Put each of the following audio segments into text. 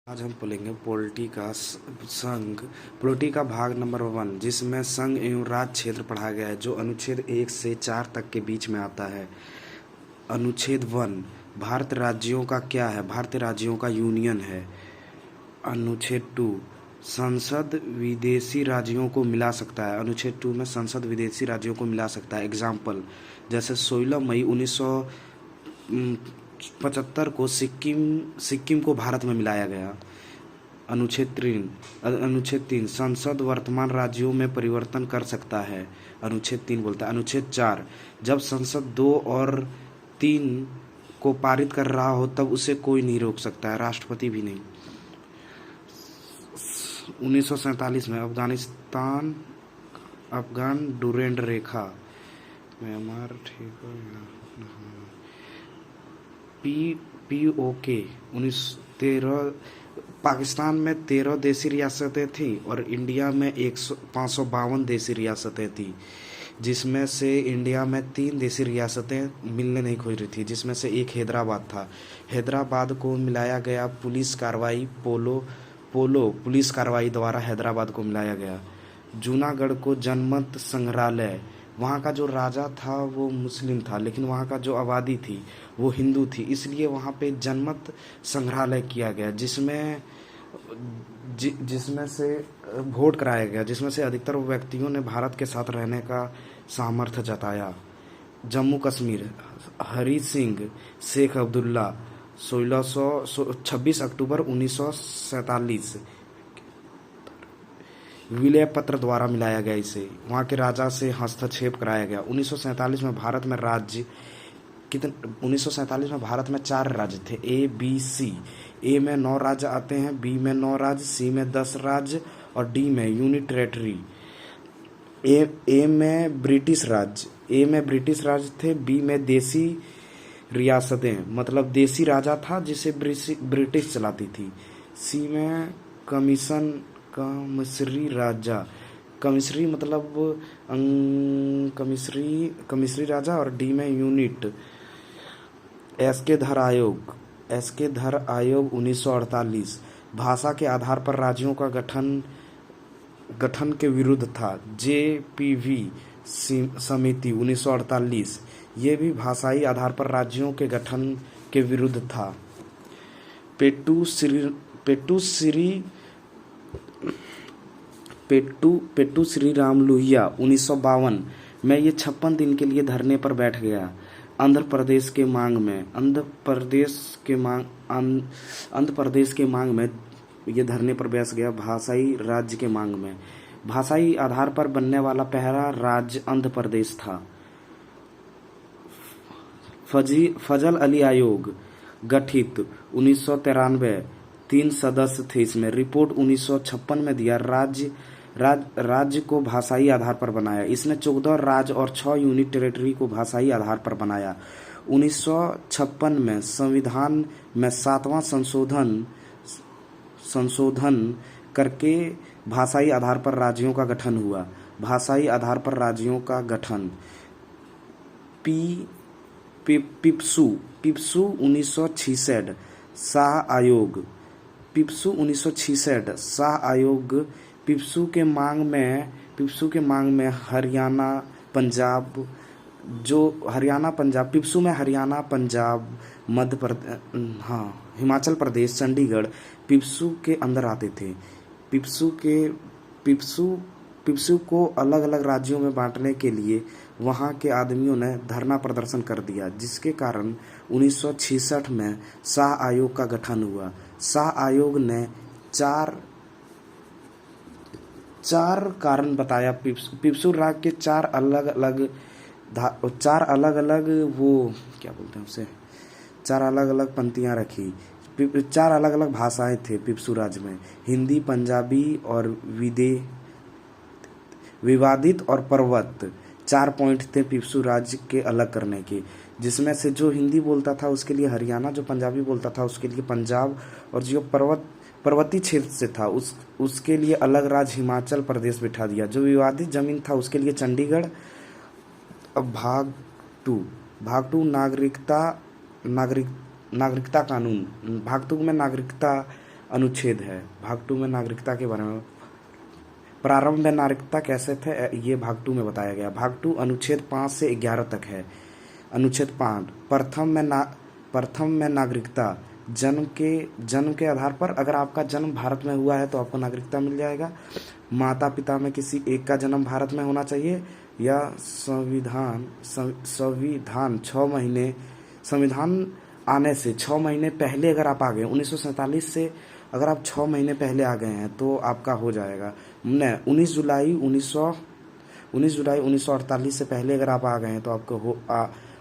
आज हम पढ़ेंगे पॉलिटी का संघ पॉलिटी का भाग नंबर 1, जिसमें संघ एवं राज्य क्षेत्र पढ़ा गया है, जो अनुच्छेद 1 से 4 तक के बीच में आता है। अनुच्छेद 1, भारत राज्यों का क्या है? भारतीय राज्यों का यूनियन है। अनुच्छेद 2, संसद विदेशी राज्यों को मिला सकता है। अनुच्छेद 2 में संसद विदेशी राज्यों को मिला सकता है। एग्जाम्पल, जैसे 16 मई 1975 को सिक्किम को भारत में मिलाया गया। अनुच्छेद 3, संसद वर्तमान राज्यों में परिवर्तन कर सकता है। अनुच्छेद 3 बोलता है। अनुच्छेद 4, जब संसद 2 और 3 को पारित कर रहा हो तब उसे कोई नहीं रोक सकता है, राष्ट्रपति भी नहीं। 1947 में अफगान डुरेंड रेखा, म्यांमार, ठीक हो गया। POK 1913, पाकिस्तान में 13 देशी रियासतें थीं और इंडिया में 552 देशी रियासतें थीं, जिसमें से इंडिया में 3 देशी रियासतें मिलने नहीं खोज रही थी, जिसमें से एक हैदराबाद था। हैदराबाद को मिलाया गया पुलिस कार्रवाई पुलिस कार्रवाई द्वारा हैदराबाद को मिलाया गया। जूनागढ़ को जनमत संग्रहालय, वहाँ का जो राजा था वो मुस्लिम था, लेकिन वहाँ का जो आबादी थी वो हिंदू थी, इसलिए वहाँ पे जनमत संग्रहालय किया गया, जिसमें से वोट कराया गया, जिसमें से अधिकतर व्यक्तियों ने भारत के साथ रहने का सामर्थ्य जताया। जम्मू कश्मीर, हरी सिंह शेख अब्दुल्ला, 26 अक्टूबर 1947 विलय पत्र द्वारा मिलाया गया। इसे वहाँ के राजा से हस्तक्षेप कराया गया। 1947 में भारत में 4 राज्य थे, ABC। ए में 9 राज्य आते हैं, बी में 9 राज्य, सी में 10 राज्य और डी में यूनिट टेरेटरी। ए में ब्रिटिश राज्य थे, बी में देसी रियासतें, मतलब देसी राजा था जिसे ब्रिटिश चलाती थी। सी में कमिश्री मतलब कमिश्री राजा और डी में यूनिट। एस के धर आयोग 1948 भाषा के आधार पर राज्यों का गठन के विरुद्ध था। JPV समिति 1948, ये भी भाषाई आधार पर राज्यों के गठन के विरुद्ध था। पेट्टू श्री राम लोहिया 1952 में ये 56 दिन के लिए धरने पर बैठ गया। आंध्र प्रदेश के मांग में ये धरने पर बैठ गया, भाषाई राज्य के मांग में। भाषाई आधार पर बनने वाला पहला राज्य आंध्र प्रदेश था। फजल अली आयोग गठित 1993, 3 सदस्य थे इसमें। रिपोर्ट 1956 में दिया। राज्य को भाषाई आधार पर बनाया। इसने 14 राज्य और 6 यूनिट टेरिटरी को भाषाई आधार पर बनाया। 1956 में संविधान में 7वां संशोधन करके भाषाई आधार पर राज्यों का गठन हुआ। भाषाई आधार पर राज्यों का गठन। पिप्सू 1966 शाह आयोग। पिप्सू के मांग में हरियाणा पंजाब, पिप्सू में हरियाणा, पंजाब, मध्य प्रदेश, हिमाचल प्रदेश, चंडीगढ़ पिप्सू के अंदर आते थे। पिप्सू को अलग अलग राज्यों में बांटने के लिए वहाँ के आदमियों ने धरना प्रदर्शन कर दिया, जिसके कारण 1966 में शाह आयोग का गठन हुआ। शाह आयोग ने चार कारण बताया। पिप्सू राग के 4 अलग अलग पंक्तियां रखी। 4 अलग अलग भाषाएं थे पिप्सू राज्य में, हिंदी, पंजाबी और विवादित और पर्वत। 4 पॉइंट थे पिप्सू राज्य के अलग करने के, जिसमें से जो हिंदी बोलता था उसके लिए हरियाणा, जो पंजाबी बोलता था उसके लिए पंजाब, और जो पर्वतीय क्षेत्र से था उसके लिए अलग राज्य हिमाचल प्रदेश बिठा दिया। जो विवादित जमीन था उसके लिए चंडीगढ़। अब भाग 2 नागरिकता कानून। भाग 2 में नागरिकता अनुच्छेद है। भाग 2 में नागरिकता के बारे में, प्रारंभ में नागरिकता कैसे थे, ये भाग 2 में बताया गया। भाग 2 अनुच्छेद 5 से 11 तक है। अनुच्छेद 5, प्रथम में नागरिकता जन्म के आधार पर, अगर आपका जन्म भारत में हुआ है तो आपको नागरिकता मिल जाएगा। माता पिता में किसी एक का जन्म भारत में होना चाहिए, या संविधान आने से 6 महीने पहले अगर आप आ गए, 1947 से अगर आप 6 महीने पहले आ गए हैं तो आपका हो जाएगा। 19 जुलाई 1948 से पहले अगर आप आ गए हैं तो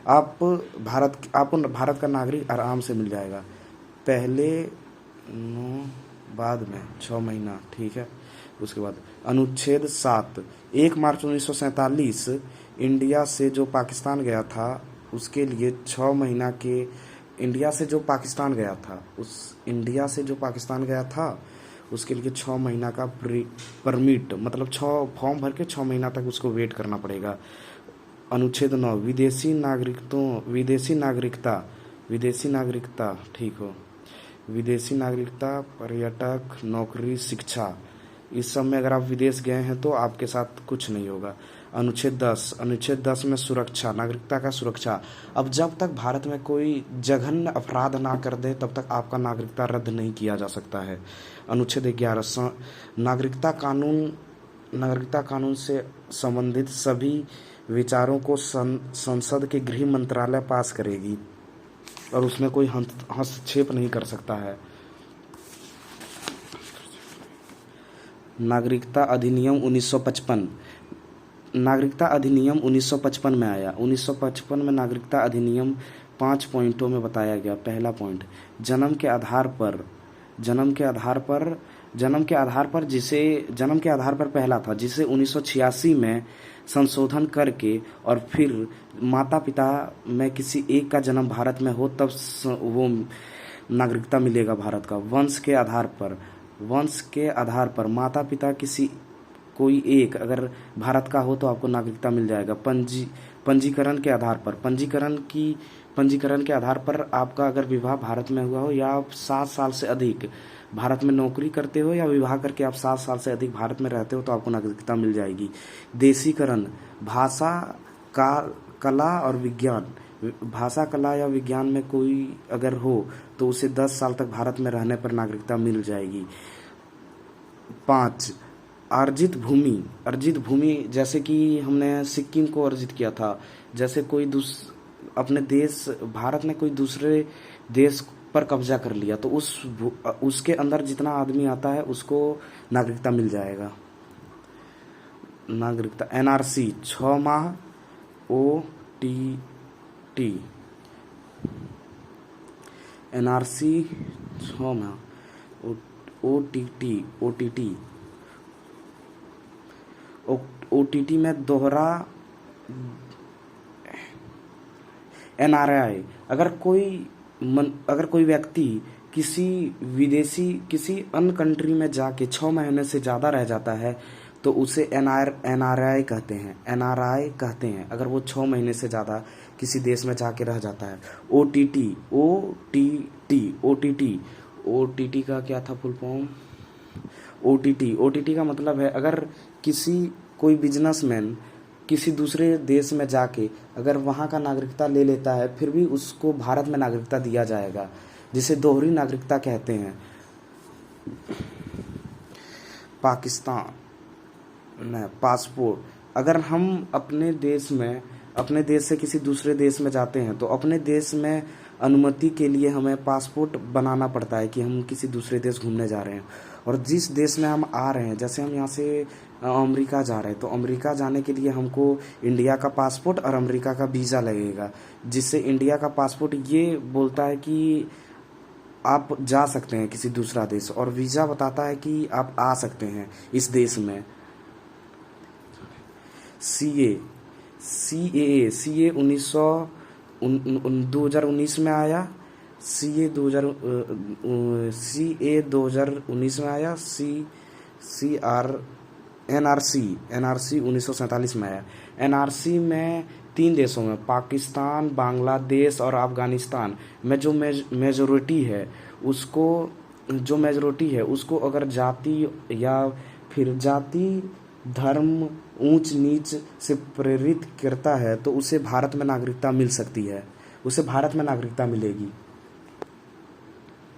आपको भारत का नागरिक आराम से मिल जाएगा। पहले बाद में 6 महीना, ठीक है। उसके बाद अनुच्छेद 7, 1 मार्च 1947 इंडिया से जो पाकिस्तान गया था उसके लिए 6 महीना के, इंडिया से जो पाकिस्तान गया था उसके लिए 6 महीना का परमिट, मतलब 6 फॉर्म भर के 6 महीना तक उसको वेट करना पड़ेगा। अनुच्छेद 9, विदेशी नागरिकता, ठीक हो, विदेशी नागरिकता, पर्यटक, नौकरी, शिक्षा, इस सब में अगर आप विदेश गए हैं तो आपके साथ कुछ नहीं होगा। अनुच्छेद 10 में सुरक्षा, नागरिकता का सुरक्षा। अब जब तक भारत में कोई जघन्य अपराध ना कर दे तब तक आपका नागरिकता रद्द नहीं किया जा सकता है। अनुच्छेद 11, नागरिकता कानून से संबंधित सभी विचारों को संसद के गृह मंत्रालय पास करेगी और उसमें कोई हस्तक्षेप नहीं कर सकता है। नागरिकता अधिनियम 1955 में आया। 1955 में नागरिकता अधिनियम 5 पॉइंटों में बताया गया। पहला पॉइंट, जन्म के आधार पर पहला था, जिसे 1986 में संशोधन करके और फिर माता पिता में किसी एक का जन्म भारत में हो तब वो नागरिकता मिलेगा भारत का। वंश के आधार पर माता पिता कोई एक अगर भारत का हो तो आपको नागरिकता मिल जाएगा। पंजीकरण के आधार पर आपका अगर विवाह भारत में हुआ हो या आप 7 साल से अधिक भारत में नौकरी करते हो या विवाह करके आप 7 साल से अधिक भारत में रहते हो तो आपको नागरिकता मिल जाएगी। देशीकरण, भाषा कला या विज्ञान में कोई अगर हो तो उसे 10 साल तक भारत में रहने पर नागरिकता मिल जाएगी। 5, अर्जित भूमि, जैसे कि हमने सिक्किम को अर्जित किया था, जैसे कोई भारत ने कोई दूसरे देश पर कब्जा कर लिया तो उसके अंदर जितना आदमी आता है उसको नागरिकता मिल जाएगा। नागरिकता NRC 6 माह, NRC 6 माह, OTT में दोहरा NRI, अगर कोई व्यक्ति किसी अन्य कंट्री में जाके 6 महीने से ज़्यादा रह जाता है तो उसे NRI कहते हैं, अगर वो 6 महीने से ज़्यादा किसी देश में जाके रह जाता है। OTT का क्या था फुल फॉर्म? OTT का मतलब है अगर कोई बिजनेसमैन किसी दूसरे देश में जाके अगर वहाँ का नागरिकता ले लेता है फिर भी उसको भारत में नागरिकता दिया जाएगा, जिसे दोहरी नागरिकता कहते हैं। पासपोर्ट, अगर हम अपने देश से किसी दूसरे देश में जाते हैं तो अपने देश में अनुमति के लिए हमें पासपोर्ट बनाना पड़ता है कि हम किसी दूसरे देश घूमने जा रहे हैं। और जिस देश में हम आ रहे हैं, जैसे हम यहाँ से अमेरिका जा रहे हैं तो अमेरिका जाने के लिए हमको इंडिया का पासपोर्ट और अमेरिका का वीज़ा लगेगा, जिससे इंडिया का पासपोर्ट ये बोलता है कि आप जा सकते हैं किसी दूसरा देश, और वीज़ा बताता है कि आप आ सकते हैं इस देश में। CAA 2019 में आया। CA 2019 में आया। NRC 1947 में आया। NRC में 3 देशों में, पाकिस्तान, बांग्लादेश और अफगानिस्तान में जो मेजोरिटी है उसको जो मेजोरिटी है उसको अगर जाति या फिर जाति धर्म ऊंच नीच से प्रेरित करता है तो उसे भारत में नागरिकता मिल सकती है, उसे भारत में नागरिकता मिलेगी।